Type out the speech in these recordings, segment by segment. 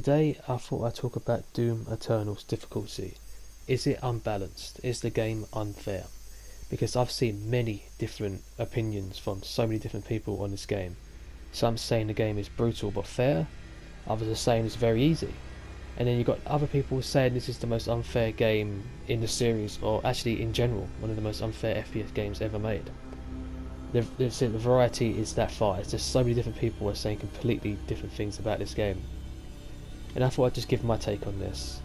Today I thought I'd talk about Doom Eternal's difficulty. Is it unbalanced? Is the game unfair? Because I've seen many different opinions from so many different people on this game. Some saying the game is brutal but fair, others are saying it's very easy. And then you've got other people saying this is the most unfair game in the series, or actually in general, one of the most unfair FPS games ever made. The variety is that far. It's just so many different people are saying completely different things about this game. And I thought I'd just give my take on this.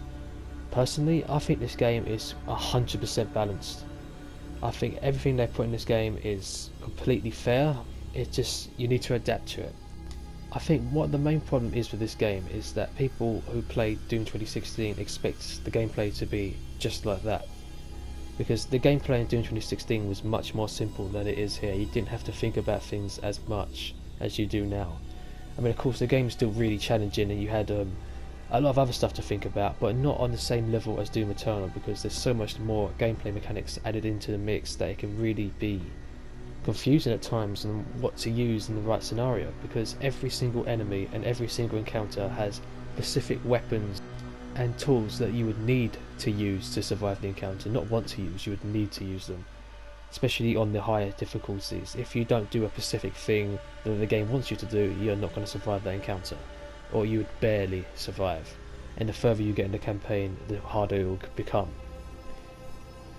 Personally, I think this game is 100% balanced. I think everything they put in this game is completely fair. It's just, you need to adapt to it. I think what the main problem is with this game is that people who played Doom 2016 expect the gameplay to be just like that. Because the gameplay in Doom 2016 was much more simple than it is here. You didn't have to think about things as much as you do now. I mean, of course, the game is still really challenging, and you had a lot of other stuff to think about, but not on the same level as Doom Eternal, because there's so much more gameplay mechanics added into the mix that it can really be confusing at times on what to use in the right scenario, because every single enemy and every single encounter has specific weapons and tools that you would need to use to survive the encounter. Not want to use, you would need to use them, especially on the higher difficulties. If you don't do a specific thing that the game wants you to do, you're not going to survive that encounter, or you would barely survive. And the further you get in the campaign, the harder it will become.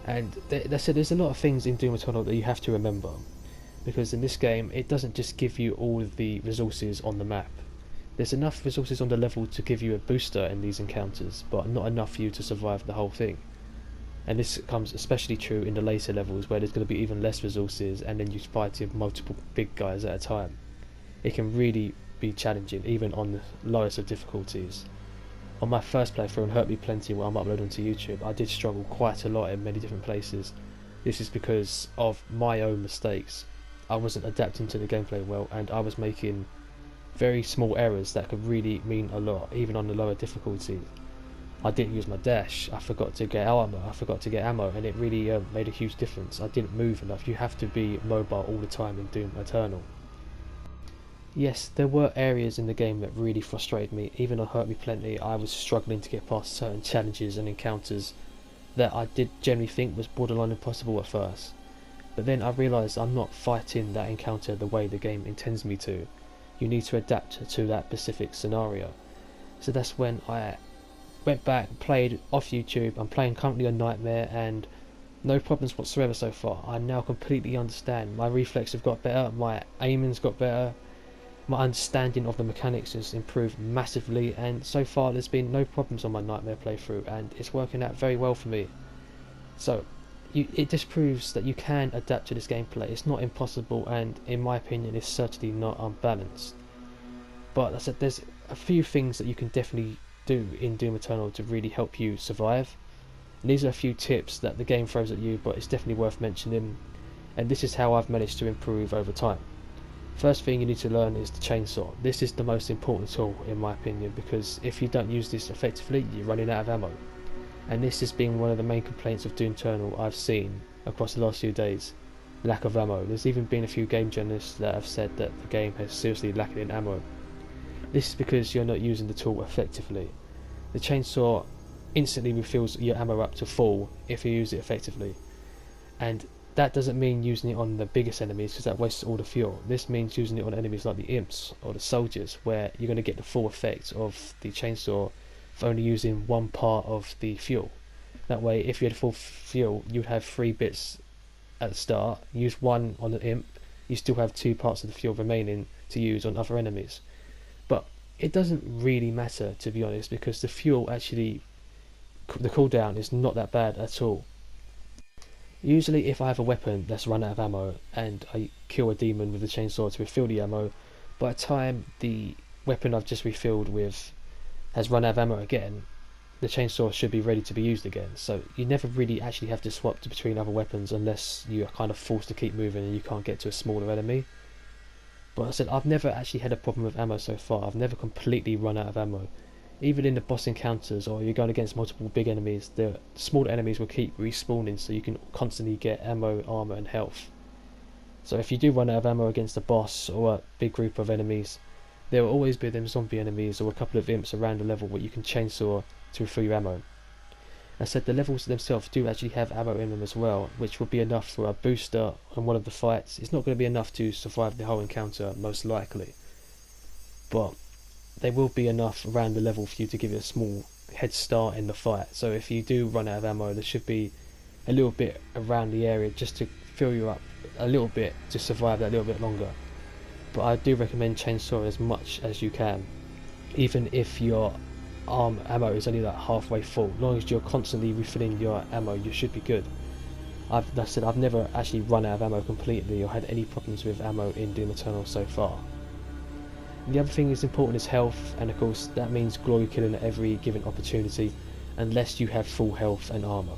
And there's a lot of things in Doom Eternal that you have to remember, because in this game it doesn't just give you all of the resources on the map. There's enough resources on the level to give you a booster in these encounters, but not enough for you to survive the whole thing. And this comes especially true in the later levels, where there's going to be even less resources, and then you fight with multiple big guys at a time. It can really be challenging, even on the lowest of difficulties. On my first playthrough and Hurt Me Plenty, where I'm uploading to YouTube, I did struggle quite a lot in many different places. This is because of my own mistakes. I wasn't adapting to the gameplay well, and I was making very small errors that could really mean a lot, even on the lower difficulties. I didn't use my dash, I forgot to get ammo, and it really made a huge difference. I didn't move enough. You have to be mobile all the time in Doom Eternal. Yes, there were areas in the game that really frustrated me. Even on Hurt Me Plenty, I was struggling to get past certain challenges and encounters that I did generally think was borderline impossible at first. But then I realised I'm not fighting that encounter the way the game intends me to. You need to adapt to that specific scenario. So that's when I went back and played off YouTube. I'm playing currently on Nightmare, and no problems whatsoever so far. I now completely understand. My reflexes have got better, my aiming's got better, my understanding of the mechanics has improved massively, and so far there's been no problems on my Nightmare playthrough, and it's working out very well for me. So it just proves that you can adapt to this gameplay. It's not impossible, and in my opinion it's certainly not unbalanced. But as I said, there's a few things that you can definitely do in Doom Eternal to really help you survive. And these are a few tips that the game throws at you, but it's definitely worth mentioning, and this is how I've managed to improve over time. First thing you need to learn is the chainsaw. This is the most important tool in my opinion, because if you don't use this effectively, you're running out of ammo. And this has been one of the main complaints of Doom Eternal I've seen across the last few days. Lack of ammo. There's even been a few game journalists that have said that the game has seriously lacking in ammo. This is because you're not using the tool effectively. The chainsaw instantly refills your ammo up to full if you use it effectively. And that doesn't mean using it on the biggest enemies, because that wastes all the fuel. This means using it on enemies like the imps or the soldiers, where you're going to get the full effect of the chainsaw for only using one part of the fuel. That way, if you had full fuel, you'd have 3 bits at the start. Use one on the imp, you still have 2 parts of the fuel remaining to use on other enemies. But it doesn't really matter, to be honest, because the fuel actually, the cooldown is not that bad at all. Usually if I have a weapon that's run out of ammo and I kill a demon with the chainsaw to refill the ammo, by the time the weapon I've just refilled with has run out of ammo again, the chainsaw should be ready to be used again. So you never really actually have to swap between other weapons unless you are kind of forced to keep moving and you can't get to a smaller enemy. But as I said, I've never actually had a problem with ammo so far. I've never completely run out of ammo. Even in the boss encounters, or you're going against multiple big enemies, the smaller enemies will keep respawning, so you can constantly get ammo, armor and health. So if you do run out of ammo against a boss or a big group of enemies, there will always be them zombie enemies or a couple of imps around the level where you can chainsaw to refill your ammo. I said the levels themselves do actually have ammo in them as well, which will be enough for a booster on one of the fights. It's not going to be enough to survive the whole encounter, most likely, but they will be enough around the level for you to give it a small head start in the fight. So if you do run out of ammo, there should be a little bit around the area just to fill you up a little bit to survive that little bit longer. But I do recommend chainsawing as much as you can, even if your ammo is only like halfway full. As long as you're constantly refilling your ammo, you should be good. I've never actually run out of ammo completely or had any problems with ammo in Doom Eternal so far. The other thing that's important is health, and of course that means glory killing at every given opportunity, unless you have full health and armor.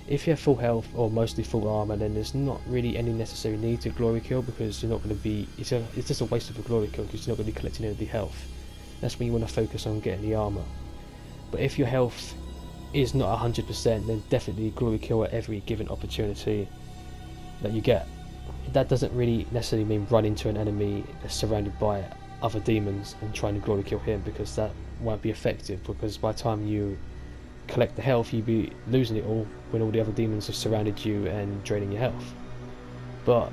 If you have full health or mostly full armor, then there's not really any necessary need to glory kill, because you're not going to be. It's just a waste of a glory kill because you're not going to be collecting any of the health. That's when you want to focus on getting the armor. But if your health is not 100%, then definitely glory kill at every given opportunity that you get. That doesn't really necessarily mean run into an enemy that's surrounded by other demons and trying to glory kill him, because that won't be effective, because by the time you collect the health you'll be losing it all when all the other demons have surrounded you and draining your health. But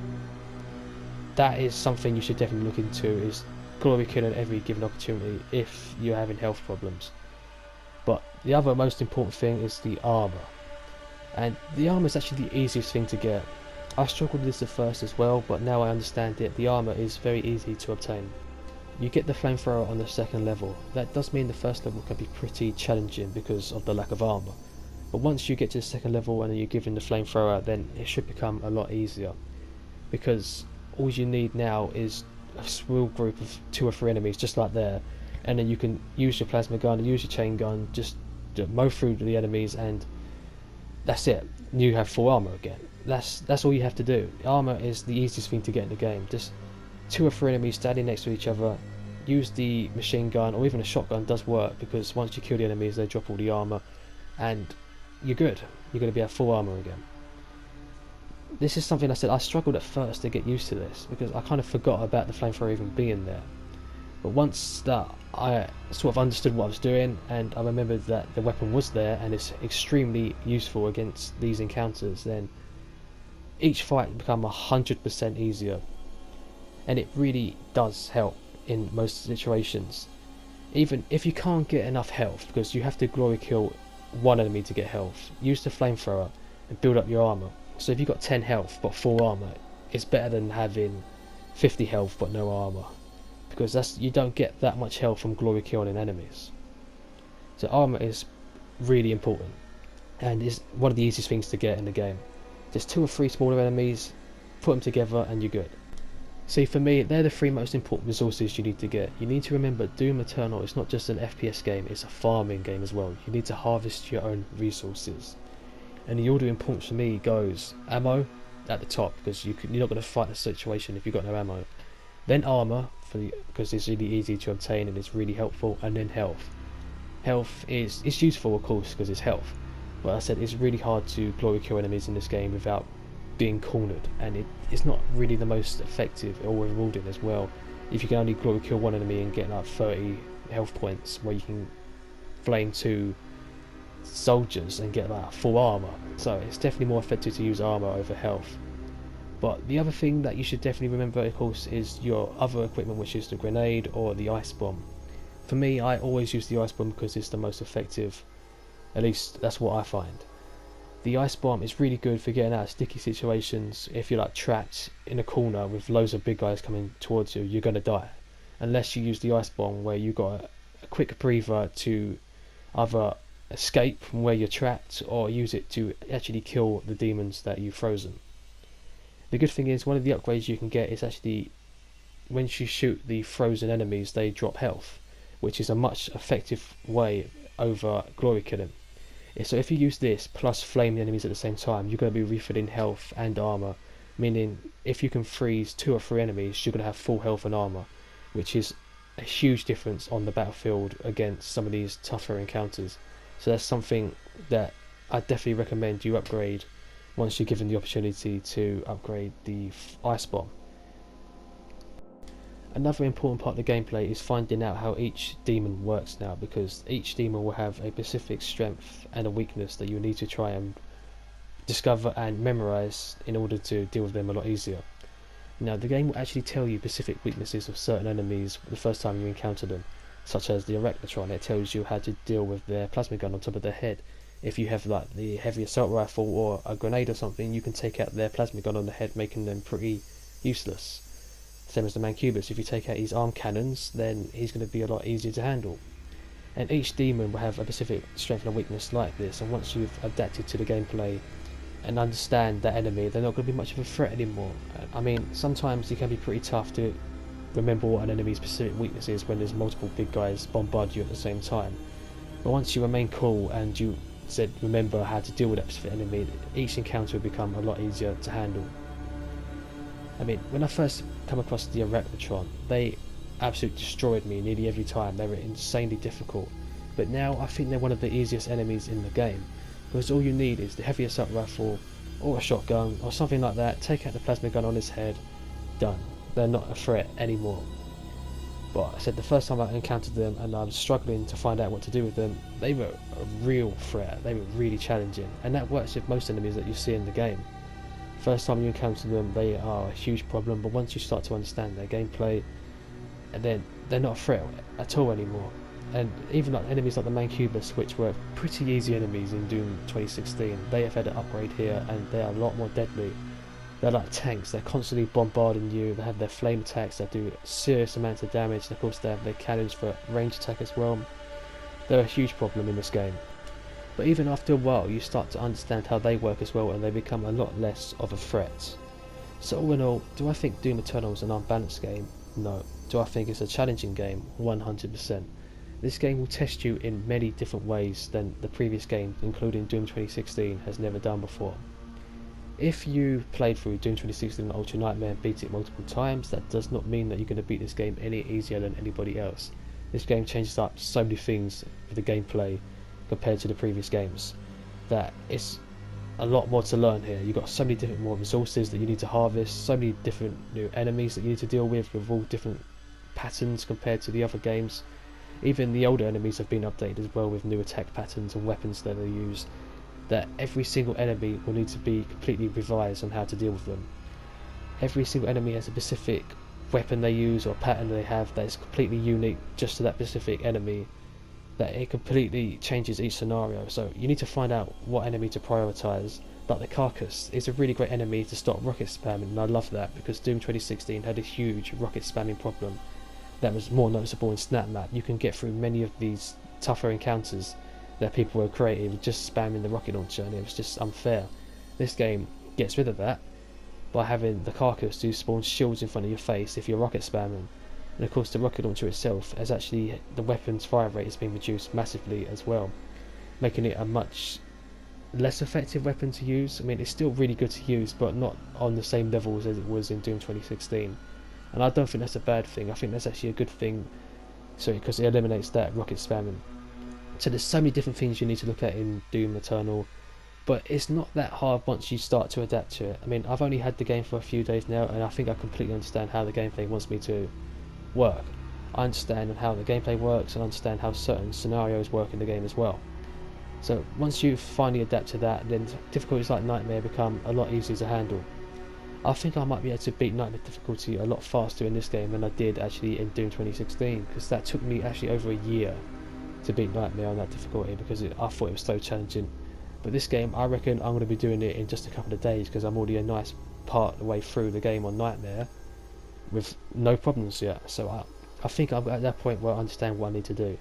that is something you should definitely look into, is glory kill at every given opportunity if you're having health problems. But the other most important thing is the armor, and the armor is actually the easiest thing to get. I struggled with this at first as well, but now I understand it. The armor is very easy to obtain. You get the flamethrower on the second level. That does mean the first level can be pretty challenging because of the lack of armor, but once you get to the second level and you're given the flamethrower, then it should become a lot easier, because all you need now is a small group of 2 or 3 enemies just like there, and then you can use your plasma gun, use your chain gun, just mow through the enemies, and that's it. You have full armor again. That's all you have to do. Armor is the easiest thing to get in the game. Just 2 or 3 enemies standing next to each other, use the machine gun or even a shotgun does work, because once you kill the enemies they drop all the armor and you're good. You're going to be at full armor again. This is something I said I struggled at first to get used to this, because I kind of forgot about the flamethrower even being there. But once that I sort of understood what I was doing, and I remembered that the weapon was there and it's extremely useful against these encounters, then each fight became 100% easier. And it really does help in most situations. Even if you can't get enough health, because you have to glory kill one enemy to get health, use the flamethrower and build up your armor. So if you've got 10 health but full armor, it's better than having 50 health but no armor, because you don't get that much health from glory killing enemies. So armor is really important, and is one of the easiest things to get in the game. Just 2 or 3 smaller enemies, put them together and you're good. See, for me, they're the 3 most important resources you need to get. You need to remember Doom Eternal is not just an FPS game, it's a farming game as well. You need to harvest your own resources. And the order of importance for me goes ammo at the top, because you're not going to fight the situation if you've got no ammo. Then armor, because it's really easy to obtain and it's really helpful. And then health. Health it's useful, of course, because it's health. But I said it's really hard to glory kill enemies in this game without being cornered, and it's not really the most effective or rewarding as well if you can only glory kill one enemy and get like 30 health points, where you can flame 2 soldiers and get like full armor. So it's definitely more effective to use armor over health. But the other thing that you should definitely remember, of course, is your other equipment, which is the grenade or the ice bomb. For me, I always use the ice bomb because it's the most effective. At least that's what I find. The ice bomb is really good for getting out of sticky situations. If you're like trapped in a corner with loads of big guys coming towards you, you're going to die. Unless you use the ice bomb, where you got a quick breather to either escape from where you're trapped or use it to actually kill the demons that you've frozen. The good thing is, one of the upgrades you can get is actually, once you shoot the frozen enemies, they drop health, which is a much effective way over glory killing. So if you use this plus flame the enemies at the same time, you're going to be refilling health and armor, meaning if you can freeze 2 or 3 enemies, you're going to have full health and armor, which is a huge difference on the battlefield against some of these tougher encounters. So that's something that I definitely recommend you upgrade once you're given the opportunity to upgrade the ice bomb. Another important part of the gameplay is finding out how each demon works now, because each demon will have a specific strength and a weakness that you need to try and discover and memorize in order to deal with them a lot easier. Now, the game will actually tell you specific weaknesses of certain enemies the first time you encounter them, such as the Erectron. It tells you how to deal with their plasma gun on top of their head. If you have like the heavy assault rifle or a grenade or something, you can take out their plasma gun on the head, making them pretty useless. Same as the Mancubus, if you take out his arm cannons, then he's going to be a lot easier to handle. And each demon will have a specific strength and a weakness like this, and once you've adapted to the gameplay and understand that enemy, they're not going to be much of a threat anymore. I mean, sometimes it can be pretty tough to remember what an enemy's specific weakness is when there's multiple big guys bombard you at the same time. But once you remain cool and you remember how to deal with that specific enemy, each encounter will become a lot easier to handle. I mean, when I first come across the Erectron, they absolutely destroyed me nearly every time. They were insanely difficult. But now I think they're one of the easiest enemies in the game, because all you need is the heavy assault rifle or a shotgun or something like that, take out the plasma gun on his head, done. They're not a threat anymore. But I said the first time I encountered them and I was struggling to find out what to do with them, they were a real threat. They were really challenging, and that works with most enemies that you see in the game. First time you encounter them, they are a huge problem, but once you start to understand their gameplay, and then they're not a threat at all anymore. And even like enemies like the Mancubus, which were pretty easy enemies in Doom 2016, they have had an upgrade here and they are a lot more deadly. They're like tanks, they're constantly bombarding you, they have their flame attacks that do serious amounts of damage, and of course they have their cannons for range attack as well. They're a huge problem in this game. But even after a while you start to understand how they work as well, and they become a lot less of a threat. So all in all, do I think Doom Eternal is an unbalanced game? No. Do I think it's a challenging game? 100%. This game will test you in many different ways than the previous game, including Doom 2016, has never done before. If you played through Doom 2016 Ultra Nightmare and beat it multiple times, that does not mean that you're going to beat this game any easier than anybody else. This game changes up so many things with the gameplay compared to the previous games that it's a lot more to learn here. You've got so many different more resources that you need to harvest, so many different new enemies that you need to deal with all different patterns compared to the other games. Even the older enemies have been updated as well with new attack patterns and weapons that they use, that every single enemy will need to be completely revised on how to deal with them. Every single enemy has a specific weapon they use or pattern they have that is completely unique just to that specific enemy, that it completely changes each scenario. So you need to find out what enemy to prioritise. Like the Carcass is a really great enemy to stop rocket spamming, and I love that because Doom 2016 had a huge rocket spamming problem that was more noticeable in Snap Map. You can get through many of these tougher encounters that people were creating with just spamming the rocket launcher, and it was just unfair. This game gets rid of that by having the Carcass do spawn shields in front of your face if you're rocket spamming. And of course the rocket launcher itself has actually, the weapon's fire rate has been reduced massively as well, making it a much less effective weapon to use. I mean, it's still really good to use, but not on the same levels as it was in Doom 2016. And I don't think that's a bad thing. I think that's actually a good thing, because it eliminates that rocket spamming. So there's so many different things you need to look at in Doom Eternal, but it's not that hard once you start to adapt to it. I mean, I've only had the game for a few days now, and I think I completely understand how the gameplay wants me to work. I understand how the gameplay works and understand how certain scenarios work in the game as well. So once you finally adapt to that, then difficulties like Nightmare become a lot easier to handle. I think I might be able to beat Nightmare difficulty a lot faster in this game than I did actually in Doom 2016, because that took me actually over a year to beat Nightmare on that difficulty, because I thought it was so challenging. But this game, I reckon I'm going to be doing it in just a couple of days, because I'm already a nice part of the way through the game on Nightmare with no problems yet. So I think I'm at that point where I understand what I need to do.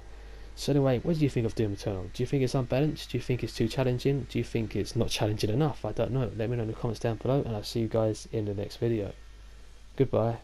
So anyway, what do you think of Doom Eternal? Do you think it's unbalanced? Do you think it's too challenging? Do you think it's not challenging enough? I don't know. Let me know in the comments down below, and I'll see you guys in the next video. Goodbye.